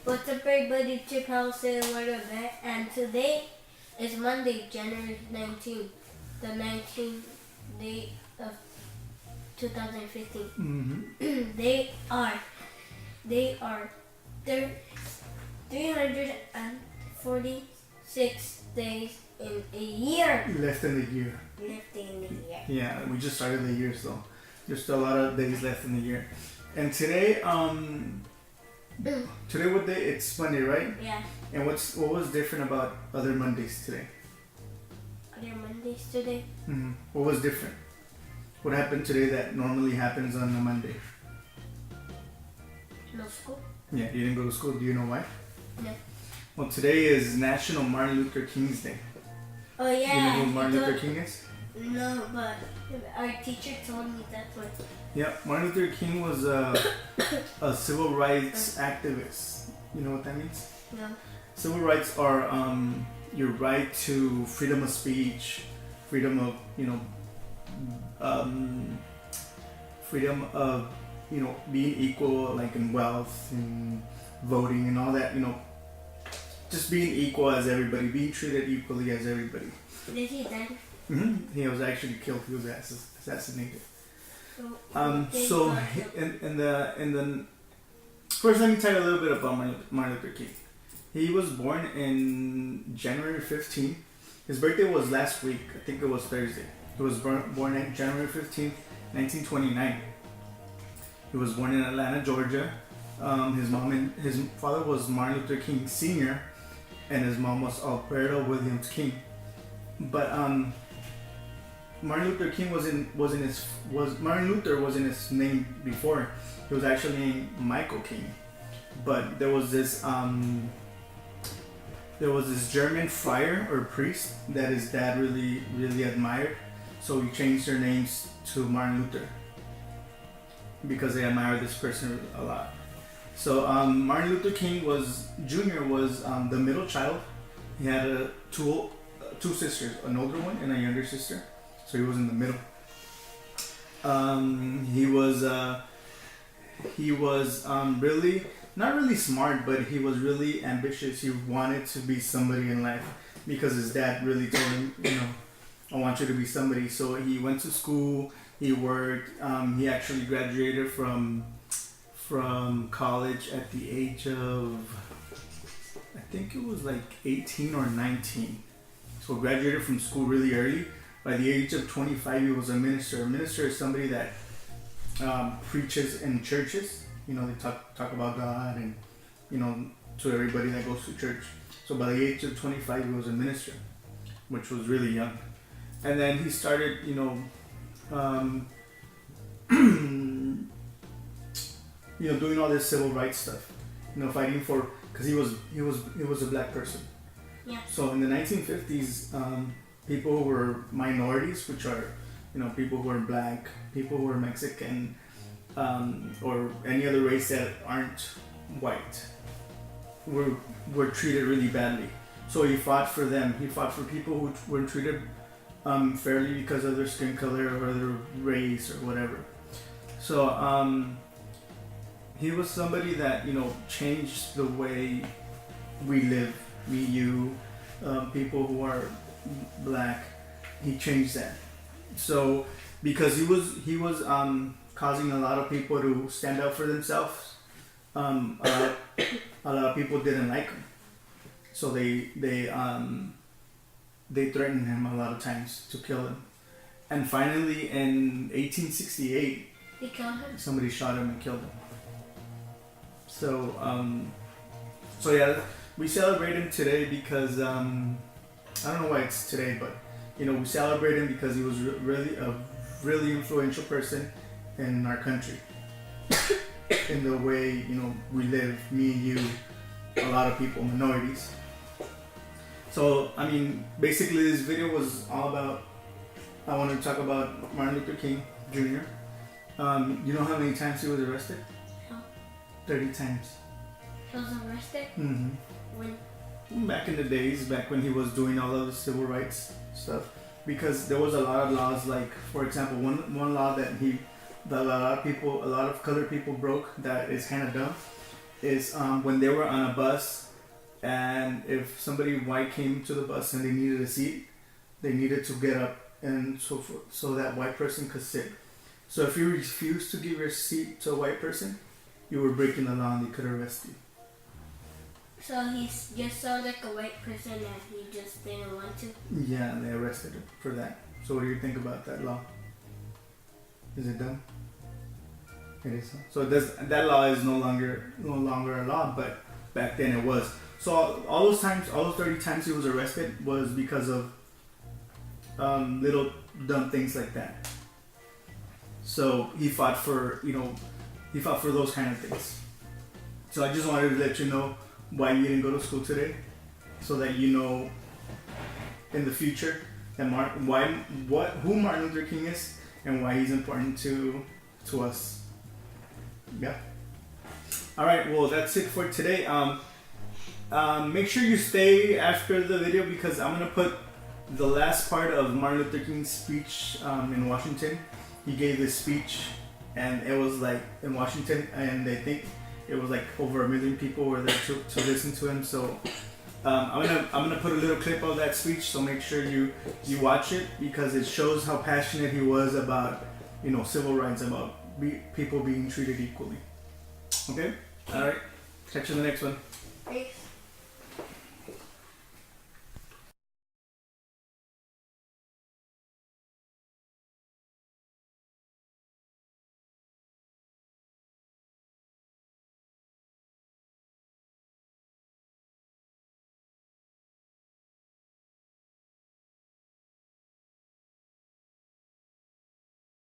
What's up, everybody? Chip House and welcome back. And today is Monday, January 19th, the 19th day of 2015. Mm-hmm. They are 346 days in a year. Less than a year. Left in the year. Yeah, we just started the year, so there's still a lot of days left in the year. And today, today what day? It's Monday, right? Yeah. And what was different about other Mondays today? Other Mondays today? Mm-hmm. What was different? What happened today that normally happens on a Monday? No school? Yeah, you didn't go to school. Do you know why? No. Well, today is National Martin Luther King's Day. Oh yeah. You know who Martin Luther King is? No, but our teacher told me that one. Yeah, Martin Luther King was a civil rights activist. You know what that means? No. Civil rights are your right to freedom of speech, freedom of freedom of being equal, like in wealth and voting and all that. Just being equal as everybody, being treated equally as everybody. Did he die? Mm-hmm. He was actually killed. He was assassinated. So in the first, let me tell you a little bit about Martin Luther King. He was born in January 15th. His birthday was last week. I think it was Thursday. He was born on January 15th, 1929. He was born in Atlanta, Georgia. His father was Martin Luther King Sr. and his mom was Alberta Williams King. But Martin Luther King Martin Luther wasn't his name before. He was actually named Michael King. But there was this German friar or priest that his dad really, really admired. So he changed their names to Martin Luther because they admired this person a lot. So Martin Luther King Jr. was the middle child. He had two sisters, an older one and a younger sister. So he was in the middle. He was really not really smart, but he was really ambitious. He wanted to be somebody in life because his dad really told him, I want you to be somebody. So he went to school. He worked. He actually graduated from college at the age of, I think it was like 18 or 19. So graduated from school really early. By the age of 25, he was a minister. A minister is somebody that preaches in churches. They talk about God and, to everybody that goes to church. So by the age of 25, he was a minister, which was really young. And then he started, doing all this civil rights stuff, fighting for, because he was a black person. Yeah. So in the 1950s, people who were minorities, which are, people who are black, people who are Mexican, or any other race that aren't white, were treated really badly. So he fought for them. He fought for people who were treated fairly because of their skin color or their race or whatever. So he was somebody that changed the way we live. Me, you, people who are black. He changed that. So because he was causing a lot of people to stand up for themselves. A lot of people didn't like him. So they threatened him a lot of times to kill him. And finally, in 1868, they killed him. Somebody shot him and killed him. So yeah, we celebrate him today because I don't know why it's today, but we celebrate him because he was really a really influential person in our country. In the way we live, me and you, a lot of people, minorities. So basically this video was all about, I want to talk about Martin Luther King Jr. You know how many times he was arrested? How? 30 times. He was arrested? Mm-hmm. When? Back in the days, back when he was doing all of the civil rights stuff. Because there was a lot of laws, like, for example, one law that a lot of colored people broke that is kind of dumb, is when they were on a bus, and if somebody white came to the bus and they needed a seat, they needed to get up and so that white person could sit. So if you refused to give your seat to a white person, you were breaking the law and they could arrest you. So he just saw like a white person and he just didn't want to? Yeah, and they arrested him for that. So what do you think about that law? Is it dumb? It is. So that law is no longer a law, but back then it was. So all those 30 times he was arrested was because of little dumb things like that. So he fought for those kind of things. So I just wanted to let you know why you didn't go to school today, so that you know in the future that who Martin Luther King is and why he's important to us. Yeah. All right. Well, that's it for today. Make sure you stay after the video because I'm gonna put the last part of Martin Luther King's speech in Washington. He gave this speech, and it was like in Washington, and they think it was like over 1 million people were there to listen to him. So I'm gonna put a little clip of that speech. So make sure you watch it because it shows how passionate he was about civil rights, about people being treated equally. Okay. All right. Catch you in the next one. Thanks.